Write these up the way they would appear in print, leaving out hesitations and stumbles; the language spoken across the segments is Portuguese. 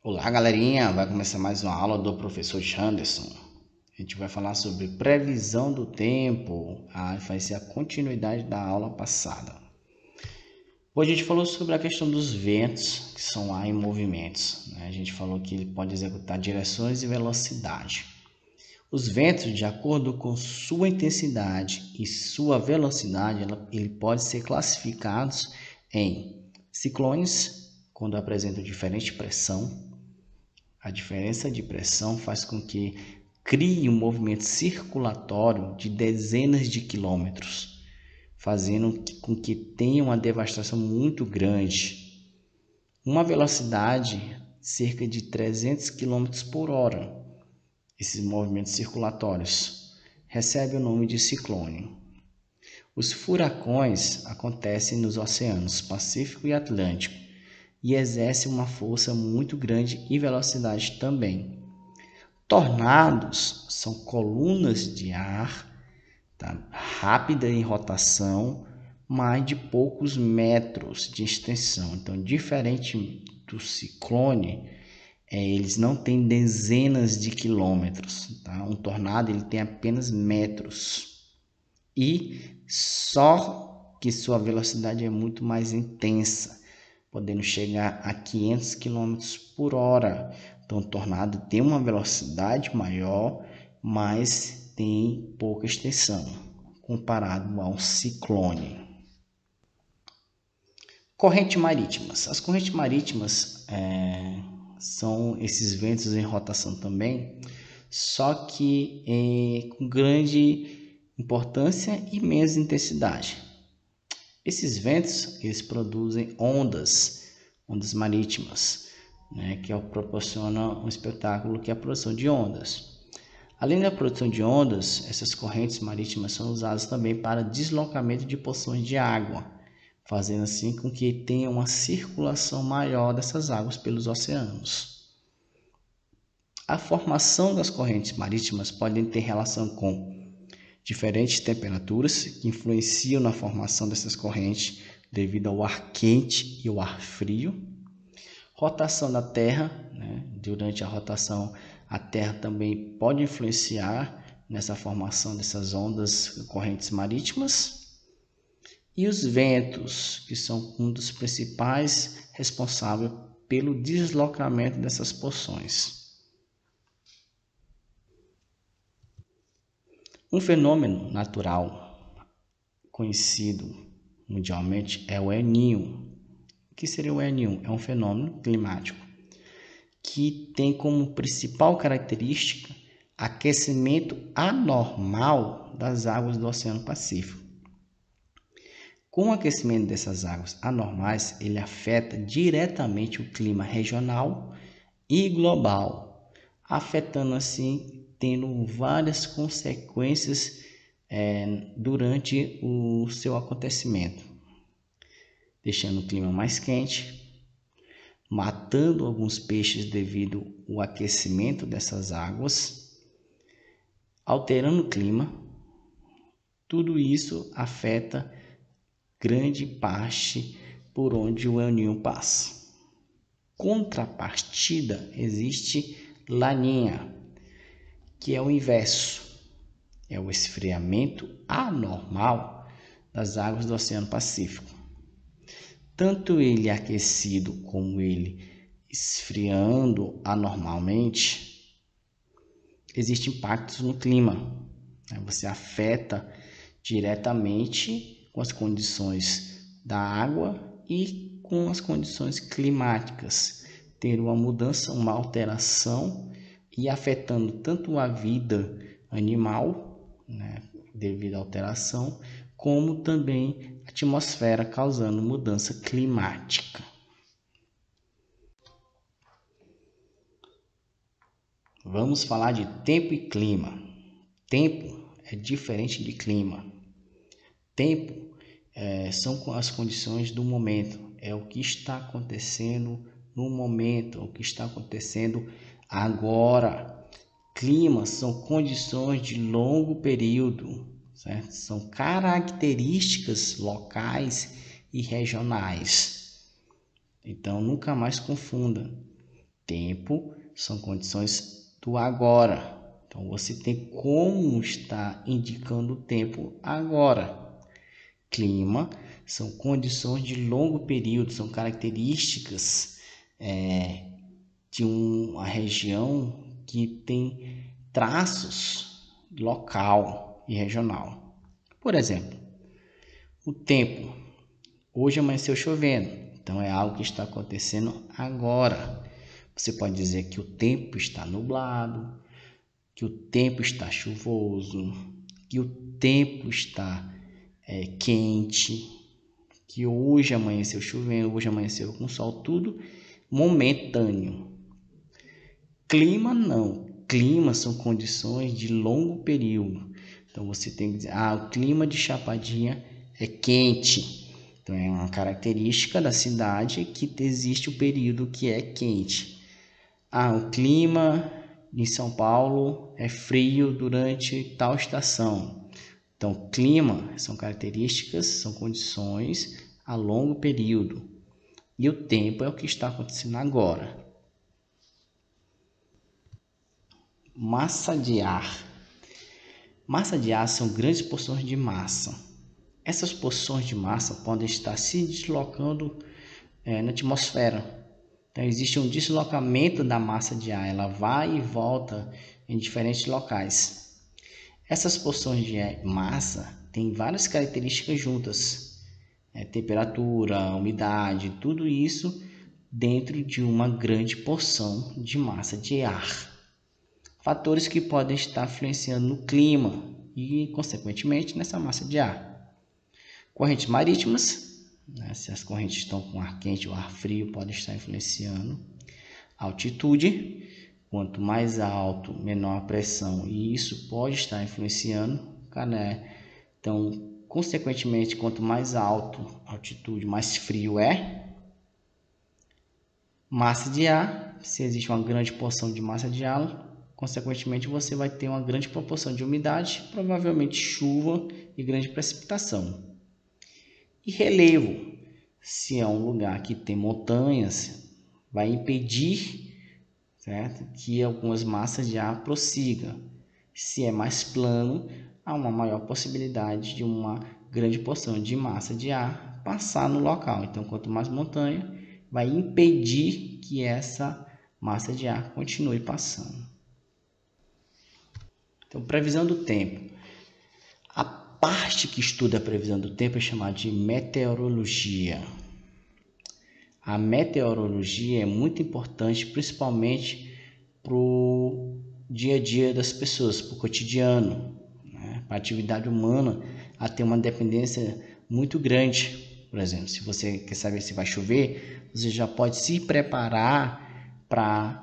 Olá, galerinha! Vai começar mais uma aula do professor Janderson. A gente vai falar sobre previsão do tempo. Vai ser a continuidade da aula passada. Hoje a gente falou sobre a questão dos ventos, que são ar em movimentos. A gente falou que ele pode executar direções e velocidade. Os ventos, de acordo com sua intensidade e sua velocidade, ele pode ser classificados em ciclones, quando apresentam diferente pressão. A diferença de pressão faz com que crie um movimento circulatório de dezenas de quilômetros, fazendo com que tenha uma devastação muito grande. Uma velocidade cerca de 300 km por hora. Esses movimentos circulatórios recebem o nome de ciclone. Os furacões acontecem nos oceanos Pacífico e Atlântico e exercem uma força muito grande e velocidade também. Tornados são colunas de ar, rápida em rotação, mas de poucos metros de extensão. Então, diferente do ciclone, eles não têm dezenas de quilômetros. Um tornado ele tem apenas metros. E só que sua velocidade é muito mais intensa, podendo chegar a 500 km por hora. Então, o tornado tem uma velocidade maior, mas tem pouca extensão, comparado a um ciclone. Correntes marítimas. As correntes marítimas são esses ventos em rotação também, só que com grande importância e menos intensidade. Esses ventos eles produzem ondas marítimas, que proporciona um espetáculo que é a produção de ondas. Além da produção de ondas, essas correntes marítimas são usadas também para deslocamento de porções de água, fazendo assim com que tenha uma circulação maior dessas águas pelos oceanos. A formação das correntes marítimas pode ter relação com diferentes temperaturas que influenciam na formação dessas correntes devido ao ar quente e ao ar frio. Rotação da Terra, durante a rotação a Terra também pode influenciar nessa formação dessas ondas correntes marítimas. E os ventos, que são um dos principais responsáveis pelo deslocamento dessas porções. Um fenômeno natural conhecido mundialmente é o El Niño. O que seria o El Niño? É um fenômeno climático que tem como principal característica aquecimento anormal das águas do Oceano Pacífico. Com o aquecimento dessas águas anormais, ele afeta diretamente o clima regional e global, afetando assim, tendo várias consequências durante o seu acontecimento, deixando o clima mais quente, matando alguns peixes devido ao aquecimento dessas águas, alterando o clima. Tudo isso afeta grande parte por onde o El Niño passa. Contrapartida, existe Laninha, que é o inverso, é o esfriamento anormal das águas do Oceano Pacífico. Tanto ele aquecido como ele esfriando anormalmente, existem impactos no clima. Você afeta diretamente com as condições da água e com as condições climáticas, ter uma mudança, uma alteração e afetando tanto a vida animal, devido à alteração, como também a atmosfera, causando mudança climática. Vamos falar de tempo e clima. Tempo é diferente de clima. Tempo são as condições do momento, é o que está acontecendo no momento, o que está acontecendo agora. Clima são condições de longo período, certo? São características locais e regionais. Então, nunca mais confunda. Tempo são condições do agora. Então, você tem como estar indicando o tempo agora. Clima são condições de longo período, são características de uma região que tem traços local e regional. Por exemplo, o tempo. Hoje amanheceu chovendo, então é algo que está acontecendo agora. Você pode dizer que o tempo está nublado, que o tempo está chuvoso, que o tempo está quente, que hoje amanheceu chovendo, hoje amanheceu com sol, tudo momentâneo. Clima não. Clima são condições de longo período. Então você tem que dizer, o clima de Chapadinha é quente. Então é uma característica da cidade que existe o período que é quente. O clima em São Paulo é frio durante tal estação. Então, clima são características, são condições a longo período. E o tempo é o que está acontecendo agora. Massa de ar. Massa de ar são grandes porções de massa. Essas porções de massa podem estar se deslocando na atmosfera. Então, existe um deslocamento da massa de ar, ela vai e volta em diferentes locais. Essas porções de massa têm várias características juntas. Temperatura, umidade, tudo isso dentro de uma grande porção de massa de ar. Fatores que podem estar influenciando no clima e, consequentemente, nessa massa de ar. Correntes marítimas, se as correntes estão com ar quente ou ar frio, pode estar influenciando. Altitude, quanto mais alto, menor a pressão, e isso pode estar influenciando. Então, consequentemente, quanto mais alto a altitude, mais frio é. Massa de ar, se existe uma grande porção de massa de ar, consequentemente você vai ter uma grande proporção de umidade, provavelmente chuva e grande precipitação. E relevo, se é um lugar que tem montanhas, vai impedir, certo, que algumas massas de ar prossigam. Se é mais plano, há uma maior possibilidade de uma grande porção de massa de ar passar no local. Então, quanto mais montanha, vai impedir que essa massa de ar continue passando. Então, previsão do tempo. A parte que estuda a previsão do tempo é chamada de meteorologia. A meteorologia é muito importante, principalmente para o dia a dia das pessoas, para o cotidiano, para a atividade humana, a ter uma dependência muito grande. Por exemplo, se você quer saber se vai chover, você já pode se preparar para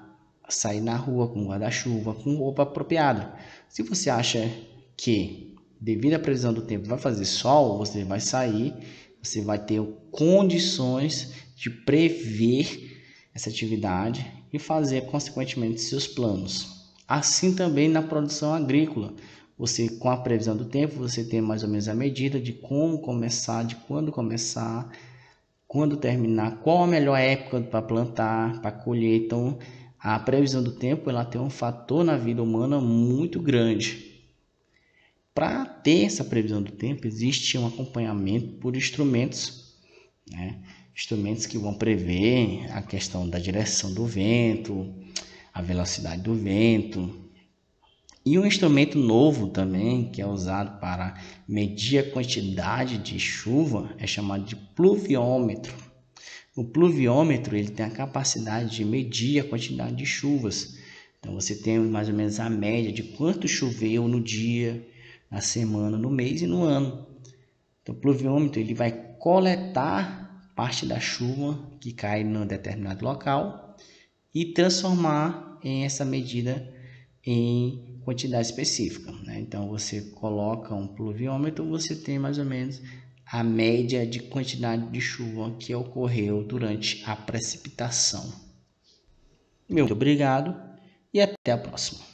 sair na rua com guarda-chuva, com roupa apropriada. Se você acha que, devido à previsão do tempo, vai fazer sol, você vai sair, você vai ter condições de prever essa atividade e fazer, consequentemente, seus planos. Assim também na produção agrícola. Você, com a previsão do tempo, você tem mais ou menos a medida de como começar, de quando começar, quando terminar, qual a melhor época para plantar, para colher. Então, a previsão do tempo ela tem um fator na vida humana muito grande. Para ter essa previsão do tempo, existe um acompanhamento por instrumentos, instrumentos que vão prever a questão da direção do vento, a velocidade do vento. E um instrumento novo também, que é usado para medir a quantidade de chuva, é chamado de pluviômetro. O pluviômetro ele tem a capacidade de medir a quantidade de chuvas. Então você tem mais ou menos a média de quanto choveu no dia, na semana, no mês e no ano. Então o pluviômetro ele vai coletar parte da chuva que cai num determinado local e transformar essa medida em quantidade específica. Então você coloca um pluviômetro, você tem mais ou menos a média de quantidade de chuva que ocorreu durante a precipitação. Muito obrigado e até a próxima.